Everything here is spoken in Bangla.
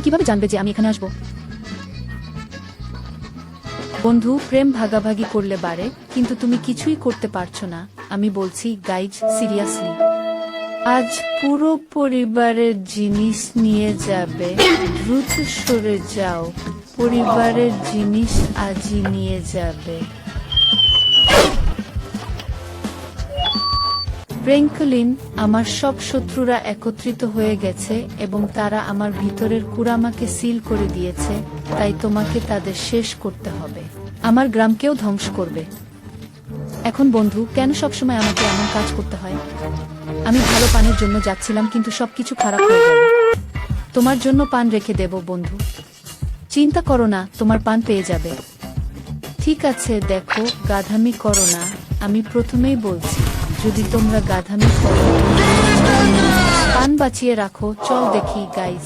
কিভাবে জানবে যে আমি এখানে আসব? বন্ধু, প্রেম ভাগাভাগি করলে বাড়ে, কিন্তু তুমি কিছুই করতে পারছো না। আমি বলছি গাইজ, সিরিয়াসলি। আজ পুরো পরিবারের জিনিস নিয়ে যাবে। দ্রুত সরে যাও, পরিবারের জিনিস আজই নিয়ে যাবে। ফ্র্যাঙ্কলিন, আমার সব শত্রুরা একত্রিত হয়ে গেছে এবং তারা আমার ভিতরের কুড়ামাকে সিল করে দিয়েছে, তাই তোমাকে তাদের শেষ করতে হবে। আমার গ্রামকেও ধ্বংস করবে। এখন বন্ধু, কেন সবসময় আমাকে এমন কাজ করতে হয়? আমি ভালো পানের জন্য যাচ্ছিলাম, কিন্তু সবকিছু খারাপ হয়ে গেল। তোমার জন্য পান রেখে দেব বন্ধু। চিন্তা করো না, তোমার পান পেয়ে যাবে। ঠিক আছে, দেখো, গাধামি করো না। আমি প্রথমেই বলছি, যদি তোমরা গাধামি করো, পান বাঁচিয়ে রাখো। চল দেখি গাইজ।